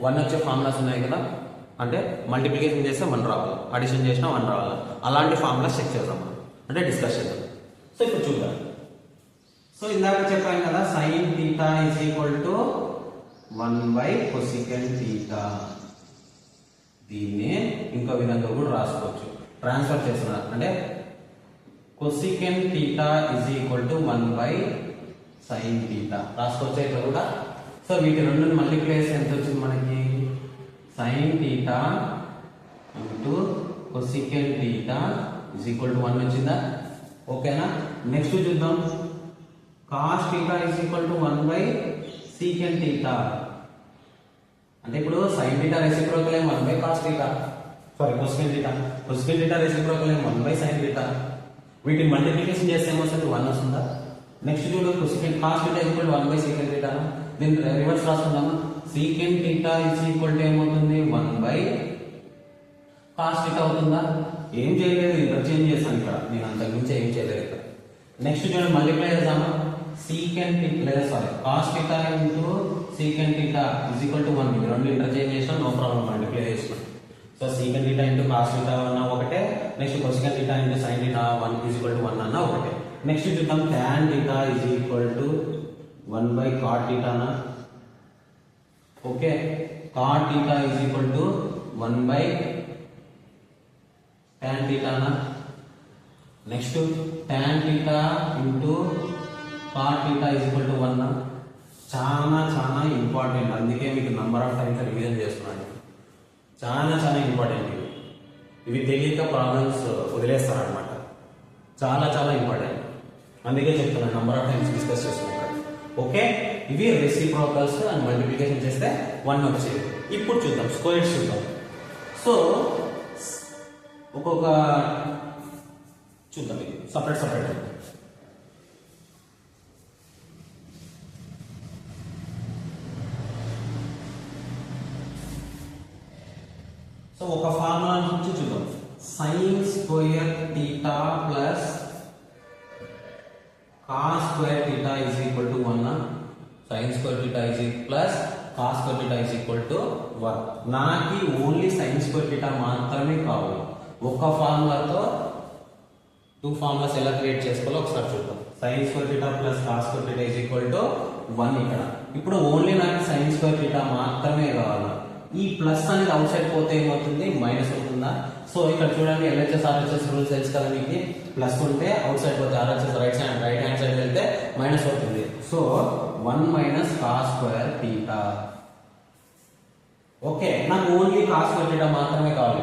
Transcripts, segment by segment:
1 వచ్చే ఫార్ములాస్ ఉన్నాయి కదా, అంటే మల్టిప్లికేషన్ చేస్తే 1 రావాలి, అడిషన్ చేసినా 1 రావాలి. అలాంటి ఫార్ములాస్ చెక్ చేద్దాం మనం, అంటే డిస్కస్ చేద్దాం. సో ఇప్పుడు చూద్దాం. సో ఇందాక చెప్పాను కదా, sine theta is equal to 1/cosecant theta. దీన్ని ఇంకో విధంగా కూడా రాసుకోవచ్చు, ట్రాన్స్ఫర్ చేస్తున్నారు అంటే cosecant theta is equal to 1/sin theta రాసుకోవచ్చు ఇట్లా కూడా. సో వీటి రెండు మల్టిప్లై చేస్తే ఎంత వచ్చింది మనకి, sin theta into cosecant theta is equal to 1 వచ్చిందా? ఓకేనా. నెక్స్ట్ చూద్దాం, cos theta is equal to 1/secant theta. అంటే ఇప్పుడు sin థీటా రెసిప్రోకల్ ఏం 1/cos theta, sorry cosecant theta. cosecant theta reciprocal ఏం 1/sin థీటా. వీటిని మల్టిప్లికేషన్ చేస్తే ఏమొస్తుంది, 1 వస్తుందా? నెక్స్ట్ చూడు, cosecant cos theta is equal to 1/secant theta. దీన్ని రివర్స్ రాసుకుందామా, secant theta is equal to ఏమవుతుంది, 1/cos థీటా అవుతుందా? ఏం చేయలేదు, ఇంటర్చేంజ్ చేస్తాను ఇక్కడ, నేను అంతకు మించి ఏం చేయలేదు ఇక్కడ. నెక్స్ట్ చూడండి, మల్టిప్లై చేద్దామా, secant లేదా sorry cos theta into secant theta is equal to 1. రెండు ఇంటర్చేంజ్ చేసినా నో ప్రాబ్లం, మల్టిప్లై చేసినా. So secant theta into cos theta అన్నా ఒకటే, next cosecant theta into sin theta 1 is equal to 1 అన్నా ఒకటే. నెక్స్ట్ చూద్దాం, tan theta is equal to 1/cot థీటానా. Okay, cot theta is equal to 1/tan థీటానా. Next tan theta into cot theta is equal to 1. చాలా చాలా important, అందుకే మీకు number of times revision చేస్తున్నాను. చాలా చాలా ఇంపార్టెంట్ ఇవి తెలియక ప్రాబ్లమ్స్ వదిలేస్తారనమాట. చాలా చాలా ఇంపార్టెంట్, అందుకే చెప్తున్నాను, నంబర్ ఆఫ్ టైమ్స్ డిస్కస్ చేస్తున్నాను. ఓకే, ఇవి రెసిప్రోకల్స్ అండ్ మల్టిప్లికేషన్ చేస్తే 1 వచ్చేది. ఇప్పుడు చూద్దాం, స్క్వేర్స్ చూద్దాం. సో ఒక్కొక్క చూద్దాం, ఇది సపరేట్ సపరేట్. సో ఒక ఫార్ములా నుంచి చూద్దాం, sin square theta plus cos square theta is equal to 1. sin square theta is plus cos square theta is equal to 1. నాకు ఓన్లీ sin స్క్వేర్ థీటా మాత్రమే కావాలి. ఒక ఫార్ములాతో 2 ఫార్ములాస్ ఎలా క్రియేట్ చేసుకోవాలో ఒకసారి చూద్దాం. sin square theta plus cos square theta is equal to 1 ఇక్కడ. ఇప్పుడు ఓన్లీ నాకు sin స్క్వేర్ థీటా మాత్రమే కావాలి. ఈ ప్లస్ అనేది అవుట్ సైడ్ పోతే ఏమవుతుంది, మైనస్ అవుతుందా? సో ఇక్కడ చూడండి, LHS RHS రూల్స్ తెలుసు కదా మీకు, ప్లస్ ఉంటే అవుట్ సైడ్ పోతే RHS రైట్ హ్యాండ్ సైడ్ వెళ్తే మైనస్ అవుతుంది. So 1 - cos square theta. Okay, నాకు ఓన్లీ cos స్క్వేర్ థీటా మాత్రమే కావాలి.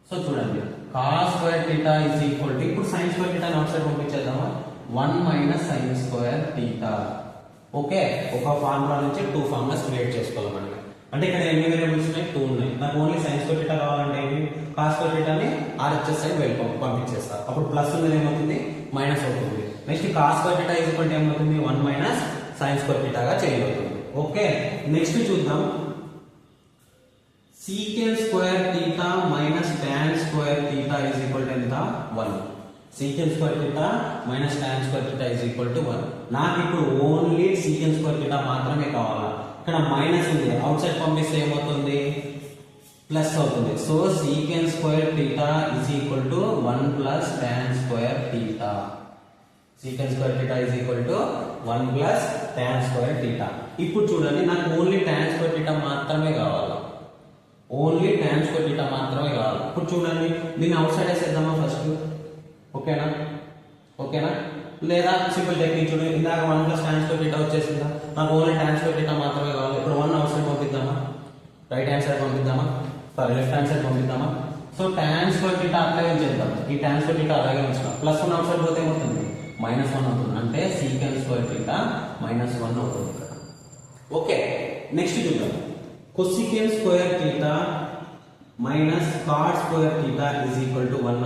సో చూడండి, cos square theta is equal to, ఇప్పుడు sin square theta outside పంపించేద్దామా, 1 - sin స్క్వేర్ థీటా. ఓకే, ఒక ఫార్ములా నుంచి 2 ఫార్ములాస్ క్రియేట్ చేసుకోవాలి మనకి. అంటే ఇక్కడ ఎన్ని వేరియబుల్స్ ఉన్నాయి, 2 ఉన్నాయి. నాకు ఓన్లీ sin స్క్వేర్ థీటా కావాలంటే ఏమి, cos స్క్వేర్ థీటాని RHS సైడ్ వెళ్ళి పంపించేస్తా. అప్పుడు ప్లస్ ఉన్నది ఏమవుతుంది, మైనస్ అవుతుంది. Next cos square theta is equal to ఏమవుతుంది, 1 - sin స్క్వేర్ థీటాగా చేయబడుతుంది. ఓకే, నెక్స్ట్ చూద్దాం, secant square theta minus tan square theta is equal to ఎంత, 1. secant square theta minus tan square theta is equal to 1. నాకు ఇప్పుడు only secant square theta మాత్రమే కావాలా. ఇక్కడ minus ఉంది, అవుట్ సైడ్ పంపిస్తే ఏమవుతుంది, ప్లస్ అవుతుంది. So secant square theta is equal to 1 + tan square theta. secant square theta is equal to 1 + tan square theta. ఇప్పుడు చూడండి, నాకు ఓన్లీ tan స్క్వేర్ థీటా మాత్రమే కావాలి. ఓన్లీ tan స్క్వేర్ థీటా మాత్రమే కావాలి. ఇప్పుడు చూడండి, దీన్ని అవుట్ సైడ్ వేసేద్దామా ఫస్ట్. ఓకేనా, ఓకేనా, లేదా సింపుల్ టెక్నిక్ చూడండి, ఇందాక 1 + tan స్క్వేర్ థీటా వచ్చేసిందా, నాకు ఓన్లీ tan స్క్వేర్ థీటా మాత్రమే కావాలి. ఇప్పుడు 1 అవుట్ సైడ్ పంపిద్దామా, రైట్ హ్యాండ్ సైడ్ పంపిద్దామా, సారీ లెఫ్ట్ హ్యాండ్ సైడ్ పంపిద్దామా. సో tan స్క్వేర్ థీటా అట్లాగే ఉంచేద్దాం, ఈ tan స్క్వేర్ థీటా అలాగే ఉంచుతాం. +1 అవుట్ సైడ్ పోతే ఏమవుతుంది, -1 అవుతుంది. అంటే secant స్క్వేర్ థీటా -1 అవుతుంది. ఓకే, నెక్స్ట్ చూద్దాం, cosecant square theta minus cot square theta is equal to 1.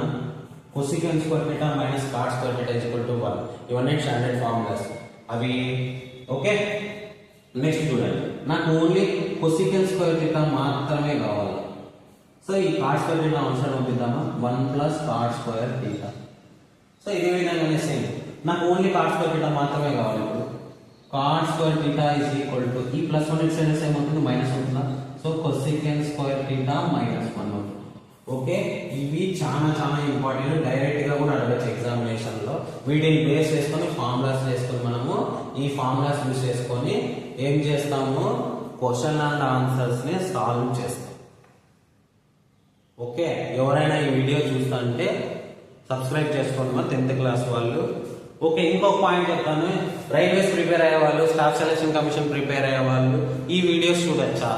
cosecant square theta minus cot square theta is equal to 1. ఇవన్నీ స్టాండర్డ్ ఫార్ములాస్ అవి. ఓకే, నెక్స్ట్ చూడండి, నాకు ఓన్లీ cosecant స్క్వేర్ థీటా మాత్రమే కావాలి. So ఈ cot square theta outside పంపిద్దామా, 1 + cot square theta. So ఇదే విధంగానే సేమ్, నాకు ఓన్లీ cot స్క్వేర్ థీటా మాత్రమే కావాలి. ఇప్పుడు cot square theta is equal to, ఈ +1 ఇటు సైడ్ ఏమవుతుంది, మైనస్ అవుతుందా, ఓకే, ఇవి చాలా చాలా ఇంపార్టెంట్, డైరెక్ట్ గా కూడా అడగచ్చు ఎగ్జామినేషన్ లో. వీటిని బేస్ చేసుకొని ఫార్ములాస్ చేసుకొని మనము ఈ ఫార్ములాస్ యూస్ చేసుకొని ఏం చేస్తాము, క్వశ్చన్ అండ్ ఆన్సర్స్ ని సాల్వ్ చేస్తాం. ఓకే, ఎవరైనా ఈ వీడియో చూస్తుంటే సబ్స్క్రైబ్ చేసుకోండి మా 10th క్లాస్ వాళ్ళు. ఓకే, ఇంకొక పాయింట్ చెప్తాను. రైల్వేస్ ప్రిపేర్ అయ్యే వాళ్ళు, స్టాఫ్ సెలక్షన్ కమిషన్ ప్రిపేర్ అయ్యే వాళ్ళు ఈ వీడియోస్ చూడొచ్చా?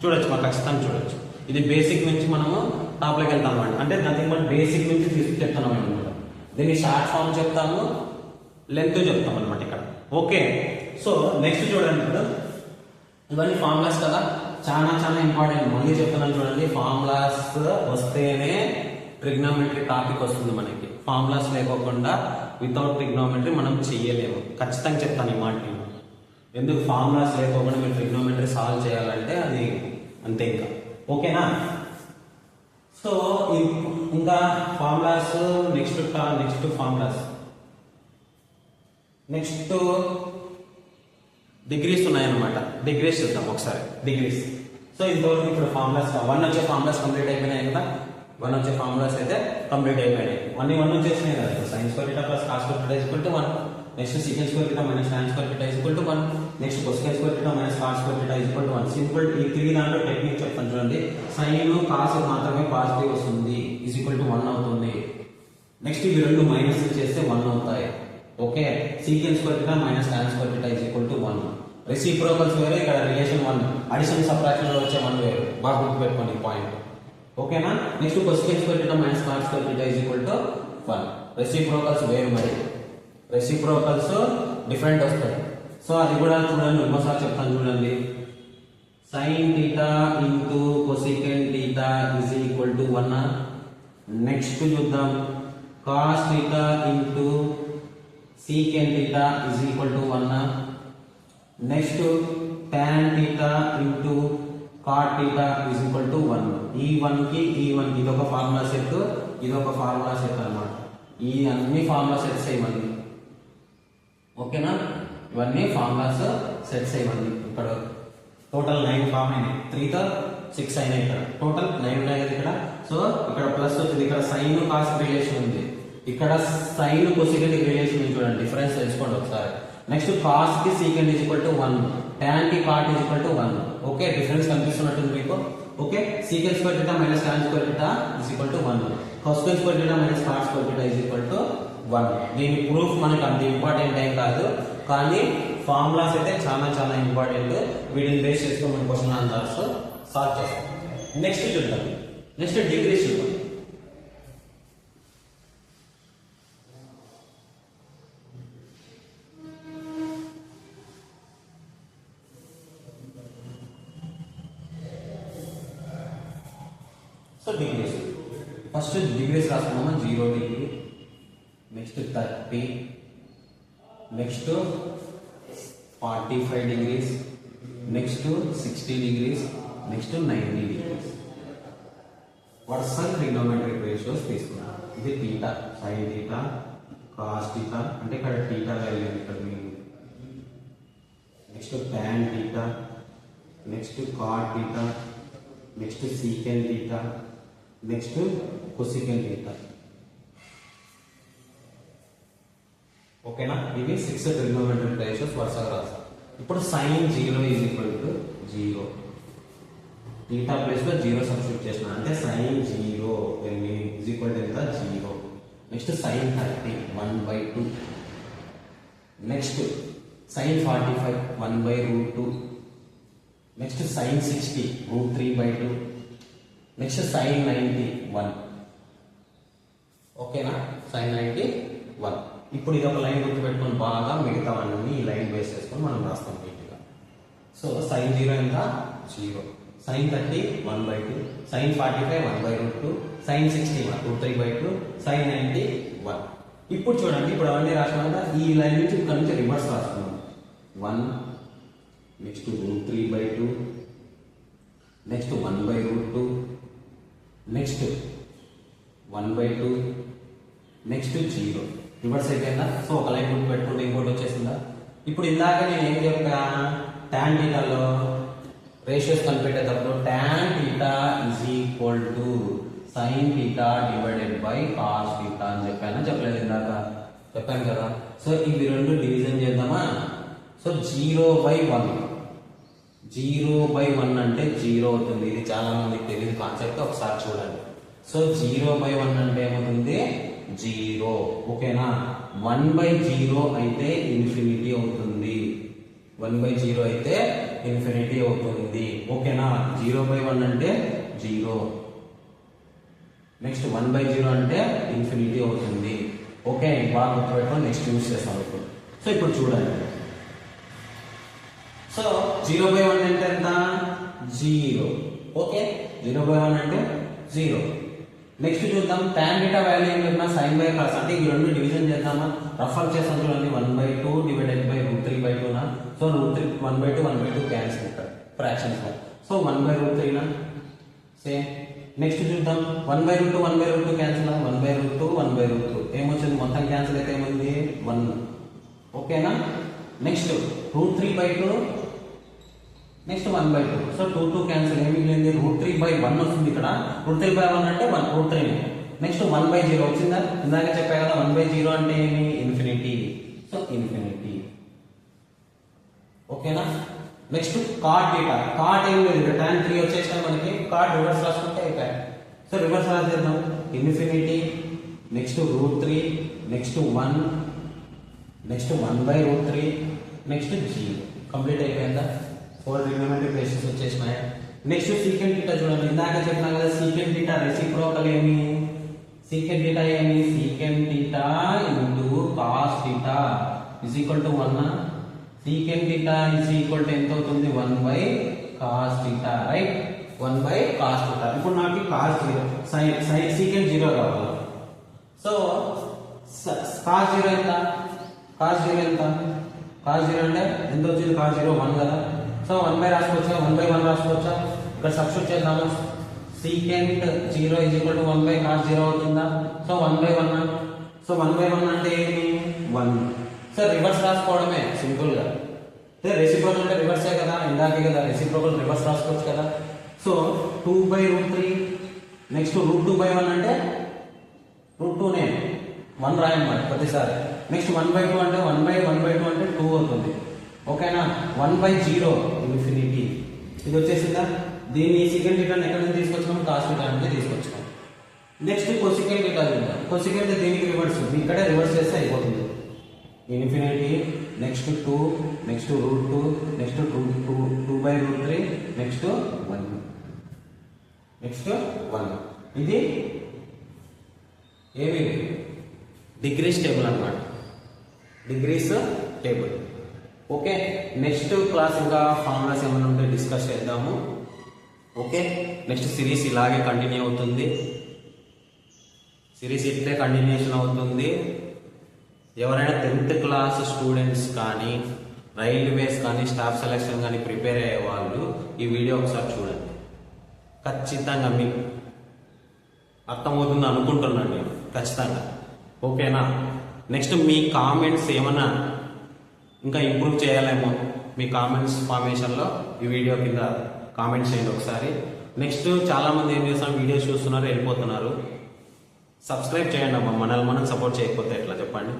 చూడొచ్చు, మా ఖచ్చితంగా చూడొచ్చు. ఇది బేసిక్ నుంచి మనము టాప్ లోకి వెళ్తాం అనమాట. అంటే నథింగ్ బట్ బేసిక్ నుంచి చెప్తున్నాం అనమాట. దీన్ని షార్ట్ ఫామ్ చెప్తాము, లెంత్ చెప్తాం అనమాట ఇక్కడ. ఓకే, సో నెక్స్ట్ చూడండి. ఇప్పుడు ఇవన్నీ ఫార్ములాస్ కదా, చాలా చాలా ఇంపార్టెంట్. మళ్ళీ చెప్తున్నాను చూడండి, ఫార్ములాస్ వస్తేనే ట్రిగ్నోమెట్రీ టాపిక్ వస్తుంది మనకి. ఫార్ములాస్ లేకోకుండా వితౌట్ ట్రిగ్నోమెట్రీ మనం చెయ్యలేము. ఖచ్చితంగా చెప్తాను ఈ మాట. ఎందుకు ఫార్ములాస్ లేకోకుండా మీరు ట్రిగ్నోమెట్రీ సాల్వ్ చేయాలంటే అది అంతే ఇంకా. ఓకేనా? సో ఇంకా formulas next formulas next degrees ఉన్నాయన్నమాట. డిగ్రీస్ చూద్దాం ఒకసారి. డిగ్రీస్. సో ఇంతవరకు ఇప్పుడు ఫార్ములాస్ 1 వచ్చే ఫార్ములాస్ కంప్లీట్ అయిపోయినాయి కదా. 1 వచ్చే ఫార్ములాస్ అయితే కంప్లీట్ అయిపోయినాయి. 1 వచ్చేసినాయి కదా. ఇప్పుడు sine square theta plus cos square theta equal to 1. Next secant square theta minus tan square theta equal to 1. Next cosecant square theta minus cos square theta equal to 1. Simple. ఈ 3 దాంట్లో technique చెప్తాను చూడండి. Sine cos మాత్రమే positive వస్తుంది, is equal to 1 అవుతుంది. Next ఇవి రెండు minus చేస్తే 1 అవుతాయి. Okay, secant square theta minus tan square theta is equal to 1. Reciprocals వేరే, ఇక్కడ రిలేషన్ 1. అడిషన్ సబ్ట్రాక్షన్ లో వచ్చే 1 వేరు. బాగా గుర్తుపెట్టుకోండి ఈ పాయింట్. ఓకేనా? Next cosecant square theta minus cos square theta is equal to 1. Reciprocals వేరు, మరి రెసిప్రోకల్స్ డిఫరెంట్ వస్తాయి. సో అది కూడా చూడండి, ఇంకోసారి చెప్తాను చూడండి. Sine theta into cosecant theta is equal to 1. Next చూద్దాం, cos theta into secant theta is equal to 1. Next tan theta into cot theta is equal to 1. ఈ 1 కి ఇదొక ఫార్ములా సెట్, ఇదొక ఫార్ములా సెట్ అన్నమాట. ఈ అన్ని ఫార్ములా సెట్స్ ఇవ్వండి. ఓకేనా? ఇవన్నీ ఫార్ములాస్ సెట్స్ ఇవ్వండి. ఇక్కడ టోటల్ 9 ఫార్మ్ అయినాయి. 3 తో 6 అయినాయి. ఇక్కడ టోటల్ 9 ఉన్నాయి కదా ఇక్కడ. సో ఇక్కడ ప్లస్ వచ్చింది. ఇక్కడ సైన్ కాస్ రిలేషన్ ఉంది, ఇక్కడ సైన్ కొసెకెంట్ రిలేషన్ ఉంది. చూడండి, డిఫరెన్స్ తెలుసుకోండి ఒకసారి. నెక్స్ట్ కాస్ కి secant is equal to 1, tan కి cot is equal to 1. Okay, difference కనిపిస్తున్నట్టుంది మీకు. Okay, secant square theta minus tan square theta is equal to 1. Cosecant square theta minus cot square theta is equal to 1. దీని proof మనకి అంత important ఏం కాదు, కానీ formulas అయితే చాలా చాలా ఇంపార్టెంట్. వీటిని బేస్ చేసుకుని మన క్వశ్చన్ ఆన్సర్స్ సాల్వ్ చేస్తాం. నెక్స్ట్ చూద్దాం. నెక్స్ట్ డిగ్రీస్ చూద్దాం. సో డిగ్రీస్ ఫస్ట్ డిగ్రీస్ రాసుకున్నామా. 0 degree, next 30, next 45 degrees, next 60 degrees, next 90 degrees. వరుస ట్రిగ్నోమెట్రిక్ రేషియోస్ తీసుకున్నాం. ఇది theta, sine theta, cos theta, అంటే ఇక్కడ థీటా వాల్యూ ఇక్కడ next tan theta, next cot theta, next secant theta, next cosecant theta. ఓకేనా? ఇవి 6 trigonometric ratios వరుసగా రాస్తాం. ఇప్పుడు sine 0 is equal to 0. Theta place లో 0 సబ్స్టిట్యూట్ చేసిన, అంటే సైన్ 0 ఈజ్ ఈక్వల్ టు ఎంత? 0. Next sine 30 1/2. Next sine 45 1/√2. Next sine 60 √3/2. Next sine 90 1. ఓకేనా? సైన్ 90 1. ఇప్పుడు ఇది ఒక లైన్ గుర్తుపెట్టుకొని బాగా మిగతావన్నీ ఈ లైన్ బేస్ చేసుకొని మనం రాస్తాం నీట్గా. సో సైన్ 0 ఎంత? 0. సైన్ 30 1/2. సైన్ 45 1/√2. సైన్ 60 √3/2. సైన్ 90 1. ఇప్పుడు చూడండి, ఇప్పుడు అవన్నీ రాసినాక ఈ లైన్ నుంచి ఇక్కడ నుంచి రివర్స్ రాస్తున్నాం. 1, next √3/2, next 1/√2, next 1/2, next 0. Reverse అయిపోయిందా? సో ఒక లైన్ గుర్తు పెట్టుకుంటే ఇంకోటి వచ్చేసిందా? ఇప్పుడు ఇందాక నేను ఏం చెప్పా, tan థీటాలో రేషియోస్ కనిపెట్టేటప్పుడు tan theta is equal to sine theta divided by cos theta అని చెప్పలేదు ఇందాక చెప్పాను కదా. సో ఇవి రెండు డివిజన్ చేద్దామా. సో 0/1 0/1 అంటే 0 అవుతుంది. ఇది చాలా మందికి తెలియదు కాన్సెప్ట్, ఒకసారి చూడండి. సో 0/1 అంటే ఏమవుతుంది 0. ఓకేనా. 1/0 అయితే ఇన్ఫినిటీ అవుతుంది. 1/0 అయితే ఇన్ఫినిటీ అవుతుంది. ఓకేనా. 0/1 అంటే 0, నెక్స్ట్ 1/0 అంటే ఇన్ఫినిటీ అవుతుంది. ఓకే, బాగా గుర్తుపెట్టుకొని నెక్స్ట్ యూజ్ చేస్తాం ఇప్పుడు. సో ఇప్పుడు చూడండి. సో 0/1 అంటే ఎంత 0. ఓకే, 0/1 అంటే 0. నెక్స్ట్ చూద్దాం tan θ వాల్యూ ఏం చెప్పినా sin బై cos అంటే ఈ రెండు డివిజన్ చేద్దామా. రఫర్ చేస్తాం చూడండి. 1/2 డివైడెడ్ బై √3/2 నా. సో √3 1/2 1/2 క్యాన్సిల్ ఇక్కడ ఫ్రాక్షన్స్ లో. సో 1/√3 నా సేమ్. నెక్స్ట్ చూద్దాం 1/√2 1/√2 క్యాన్సిల్ 1/√2 1/√2 ఏమొచ్చింది మొత్తం క్యాన్సిల్ అయితే ఏమైంది 1. ఓకేనా. Next √3/2 next 1/2. సో 2 క్యాన్సిల్ ఏమి మిగిలింది √3/1 వస్తుంది ఇక్కడ. √3/1 అంటే 1 √3. నెక్స్ట్ 1/0 వచ్చిందా. ఇందాక చెప్పా కదా 1/0 అంటే ఏమి ఇన్ఫినిటీ. So infinity. ఓకేనా. Next cot θ. cot ఏం లేదు tan 3 వచ్చేసినా మనకి. cot రివర్స్ రాసుకుంటే అయిపోయాయి. సో రివర్స్ రాసేద్దాం. Infinity next √3 next 1 next 1/√3 next 0. Complete అయిపోయిందా. 4 ట్రిగ్నోమెట్రిక్ రేషియోస్ వచ్చేసినాయి. నెక్స్ట్ secant θ చూడండి. ఇందాక చెప్పినా కదా secant θ రెసిప్రోకల్ ఏమి secant θ ఏమి secant θ cos θ = 1. secant θ ఎంత అవుతుంది 1/cos θ, రైట్. 1/cos θ. ఇప్పుడు నాకు cos 0 secant 0 కావాలి. సో cos 0 ఎంత cos 0 ఎంత cos 0 అంటే ఎంత వచ్చింది cos 0 1 కదా. సో 1 రాసుకోవచ్చా 1/1 రాసుకోవచ్చా. ఇక్కడ సబ్స్టిట్యూట్ చేద్దాము. secant 0 = 1/cos 0 అవుతుందా. సో 1/1. సో 1/1 అంటే ఏమి 1. సో రివర్స్ రాసుకోవడమే సింపుల్ గా. రెసిప్రోకల్ అంటే రివర్సే కదా, ఇందాకే కదా రెసిప్రోకల్ రివర్స్ రాసుకోవచ్చు కదా. సో 2/√3 నెక్స్ట్ √2/1 అంటే √2నే 1 రాయన్నమాట ప్రతిసారి. నెక్స్ట్ 1/2 అంటే 1/1/2 అంటే 2 అవుతుంది. ఓకేనా. 1/0 ఇన్ఫినిటీ. ఇది వచ్చేసిందా. దీన్ని secant θ ఎక్కడ నుంచి తీసుకొచ్చాము cos θ అంటే తీసుకొచ్చాము. నెక్స్ట్ cosecant θ చూద్దాం. cosecant దీనికి రివర్స్, ఇక్కడే రివర్స్ చేస్తే అయిపోతుంది. Infinity next 2 next √2 next 2/√3 next 1 next 1. ఇది ఏమి డిగ్రీస్ టేబుల్ అన్నమాట. Degrees table. Okay, next class ఇంకా ఫార్ములాస్ ఏమైనా ఉంటే డిస్కస్ చేద్దాము. ఓకే, నెక్స్ట్ సిరీస్ ఇలాగే కంటిన్యూ అవుతుంది. సిరీస్ ఇట్లే కంటిన్యూషన్ అవుతుంది. ఎవరైనా 10th క్లాస్ స్టూడెంట్స్ కానీ రైల్వేస్ కానీ స్టాఫ్ సెలెక్షన్ కానీ ప్రిపేర్ అయ్యే వాళ్ళు ఈ వీడియో ఒకసారి చూడండి. ఖచ్చితంగా మీకు అర్థమవుతుంది అనుకుంటున్నాను నేను ఖచ్చితంగా. ఓకేనా. నెక్స్ట్ మీ కామెంట్స్ ఏమన్నా ఇంకా ఇంప్రూవ్ చేయాలేమో మీ కామెంట్స్ ఫార్మేషన్లో ఈ వీడియో కింద కామెంట్స్ చేయండి ఒకసారి. నెక్స్ట్ చాలామంది ఏం చేస్తాం వీడియోస్ చూస్తున్నారు వెళ్ళిపోతున్నారు. సబ్స్క్రైబ్ చేయండి అమ్మా. మనల్ని మనం సపోర్ట్ చేయకపోతే ఎట్లా చెప్పండి.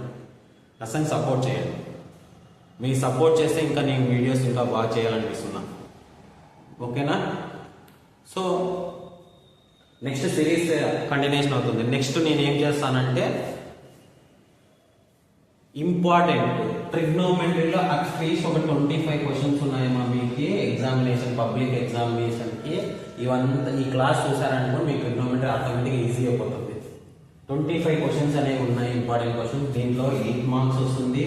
అసలు సపోర్ట్ చేయండి. మీ సపోర్ట్ చేస్తే ఇంకా నేను వీడియోస్ ఇంకా బాగా చేయాలనిపిస్తున్నా. ఓకేనా. సో నెక్స్ట్ సిరీస్ కంటిన్యూషన్ అవుతుంది. నెక్స్ట్ నేను ఏం చేస్తానంటే ఇంపార్టెంట్ ట్రిగ్నోమెట్రీలో అట్లీస్ట్ ఒక 25 క్వశ్చన్స్ ఉన్నాయమ్మా మీకు ఎగ్జామినేషన్ పబ్లిక్ ఎగ్జామినేషన్కి. ఇవంతా ఈ క్లాస్ చూసారనుకో మీకు ట్రిగ్నోమెట్రీ ఆటోమేటిక్గా ఈజీ అయిపోతుంది. 25 క్వశ్చన్స్ అనేవి ఉన్నాయి ఇంపార్టెంట్ క్వశ్చన్స్. దీంట్లో 8 మార్క్స్ వస్తుంది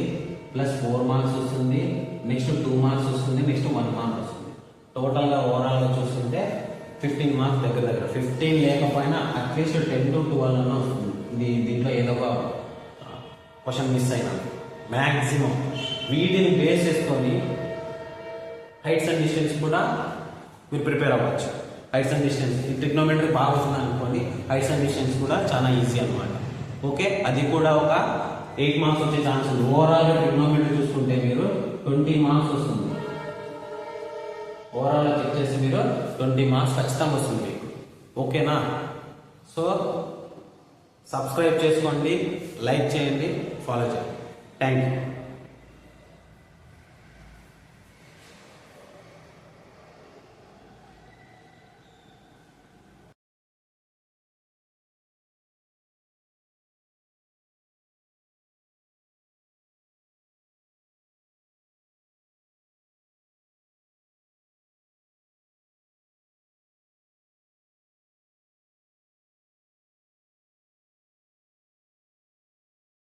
ప్లస్ 4 మార్క్స్ వస్తుంది, నెక్స్ట్ 2 మార్క్స్ వస్తుంది, నెక్స్ట్ 1 మార్క్ వస్తుంది. టోటల్గా ఓవరాల్గా చూస్తుంటే 15 మార్క్స్ దగ్గర 15 లేకపోయినా అట్లీస్ట్ 10 to 12 అన్న వస్తుంది. దీంట్లో ఏదో ఒక క్వశ్చన్ మిస్ అయినా మ్యాక్సిమం. వీటిని బేస్ చేసుకొని హైట్స్ అండ్ డిస్టెన్స్ కూడా మీరు ప్రిపేర్ అవ్వచ్చు. హైట్స్ అండ్ డిస్టెన్స్ ఈ ట్రిగ్నోమెట్రీ బాగా వస్తుంది అనుకోండి, హైట్స్ అండ్ డిస్టెన్స్ కూడా చాలా ఈజీ అనమాట. ఓకే, అది కూడా ఒక 8 మార్క్స్ వచ్చే ఛాన్స్ ఉంది. ఓవరాల్గా ట్రిగ్నోమెట్రీ చూసుకుంటే మీరు 20 మార్క్స్ వస్తుంది. ఓవరాల్గా చెక్ చేసి మీరు 20 మార్క్స్ ఖచ్చితంగా వస్తుంది మీకు. ఓకేనా. సో సబ్స్క్రైబ్ చేసుకోండి, లైక్ చేయండి, ఫాలో చేయండి. Thank you.